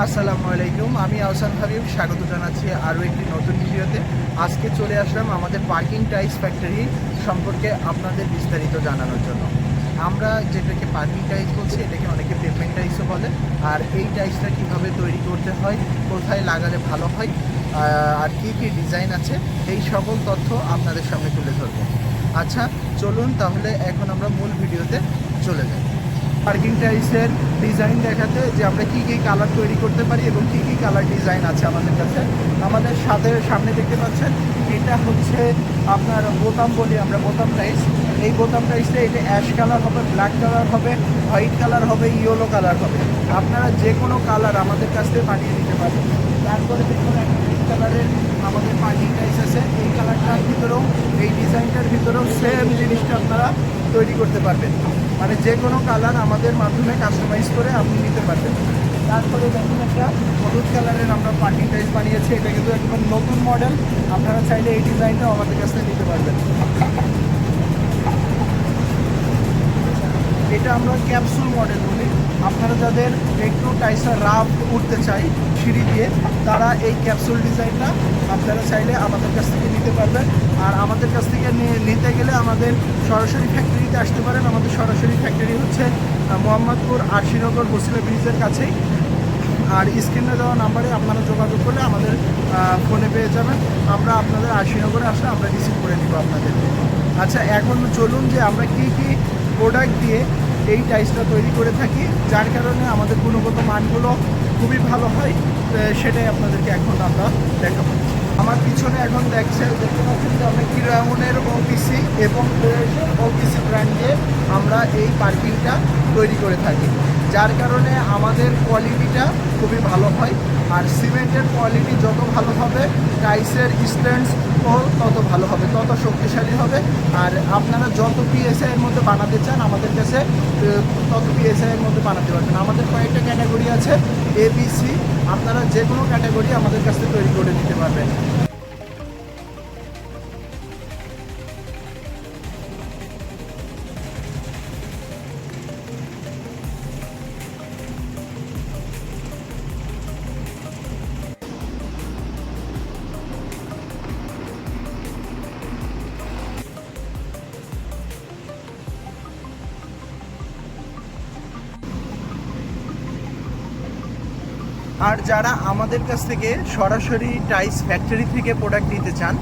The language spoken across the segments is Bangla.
আসসালামু আলাইকুম, আমি আহসান হাবিব স্বাগত জানাচ্ছি আরও একটি নতুন ভিডিওতে। আজকে চলে আসলাম আমাদের পার্কিং টাইলস ফ্যাক্টরি সম্পর্কে আপনাদের বিস্তারিত জানানোর জন্য। আমরা যেটাকে পার্কিং টাইলস বলছি, এটাকে অনেকে পেভমেন্ট টাইলসও বলে। আর এই টাইলসটা কীভাবে তৈরি করতে হয়, কোথায় লাগালে ভালো হয়, আর কী কী ডিজাইন আছে, এই সকল তথ্য আপনাদের সামনে তুলে ধরবো। আচ্ছা চলুন তাহলে এখন আমরা মূল ভিডিওতে চলে যাই। পার্কিং টাইলসের ডিজাইন দেখাতে যে আমরা কী কী কালার তৈরি করতে পারি এবং কী কী কালার ডিজাইন আছে আমাদের কাছে। আমাদের সামনে দেখতে পাচ্ছেন, এটা হচ্ছে আপনার বোতাম বলি আমরা, বোতাম টাইলস। এই বোতাম টাইলসে এটা অ্যাশ কালার হবে, ব্ল্যাক কালার হবে, হোয়াইট কালার হবে, ইয়েলো কালার হবে। আপনারা যে কোনো কালার আমাদের কাছ থেকে বানিয়ে নিতে পারেন। তারপরে দেখুন একটা রেড কালারের আমাদের পার্কিং টাইলস আছে। এই কালারটার ভিতরেও, এই ডিজাইনটার ভিতরেও সেম জিনিসটা আপনারা তৈরি করতে পারবেন। মানে যে কোনো কালার আমাদের মাধ্যমে কাস্টমাইজ করে আপনি নিতে পারবেন। তারপরে দেখুন একটা হলুদ কালারের আমরা পার্কিং টাইলস বানিয়েছি। এটা কিন্তু একদম নতুন মডেল। আপনারা চাইলে এই ডিজাইনটাও আমাদের কাছ থেকে নিতে পারবেন। এটা আমরা ক্যাপসুল মডেল বলি। আপনারা যাদের একটু টাইসটা রাফ উঠতে চাই সিঁড়ি দিয়ে, তারা এই ক্যাপসুল ডিজাইনটা আপনারা চাইলে আমাদের কাছ থেকে নিতে পারবেন। আর আমাদের কাছ থেকে নিতে গেলে আমাদের সরাসরি ফ্যাক্টরিতে আসতে পারেন। আমাদের সরাসরি ফ্যাক্টরি হচ্ছে মোহাম্মদপুর আরশিনগর বসিলা ব্রিজের কাছেই। আর স্ক্রিনে দেওয়া নাম্বারে আপনারা যোগাযোগ করলে আমাদের ফোনে পেয়ে যাবেন। আমরা আপনাদের আরশিনগরে আসলে আমরা রিসিভ করে দিব আপনাদেরকে। আচ্ছা এখন চলুন যে আমরা কী কী প্রোডাক্ট দিয়ে এই টাইলসটা তৈরি করে থাকি, যার কারণে আমাদের গুণগত মানগুলো খুবই ভালো হয়, সেটাই আপনাদেরকে এখন আমরা দেখাবো। আমার পিছনে এখন দেখতে পাচ্ছেন যে আমরা কিরামনের ওপিসি এবং ওপিসি ব্র্যান্ডে আমরা এই পার্কিংটা তৈরি করে থাকি, যার কারণে আমাদের কোয়ালিটিটা খুবই ভালো হয়। আর সিমেন্টের কোয়ালিটি যত ভালো হবে, টাইলসের স্ট্যান্ডসও তত ভালো হবে, তত শক্তিশালী হবে। আর আপনারা যত পিএসআই এর মধ্যে বানাতে চান আমাদের কাছে তত পিএসআই এর মধ্যে বানাতে পারবেন। আমাদের কয়েকটা ক্যাটাগরি আছে, এবিসি। আপনারা যে কোনো ক্যাটাগরি আমাদের কাছে তৈরি করে দিতে পারবেন। আর যারা আমাদের কাছ থেকে সরাসরি টাইলস ফ্যাক্টরি থেকে প্রোডাক্ট নিতে চান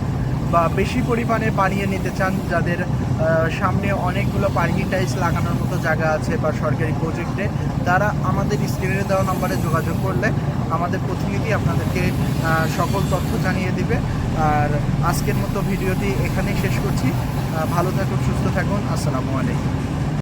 বা বেশি পরিমাণে বানিয়ে নিতে চান, যাদের সামনে অনেকগুলো পার্কিং টাইলস লাগানোর মতো জায়গা আছে বা সরকারি প্রজেক্টে, তারা আমাদের স্ক্রিনে দেওয়া নম্বরে যোগাযোগ করলে আমাদের প্রতিনিধি আপনাদেরকে সকল তথ্য জানিয়ে দিবে। আর আজকের মতো ভিডিওটি এখানেই শেষ করছি। ভালো থাকুন, সুস্থ থাকুন। আসসালামু আলাইকুম।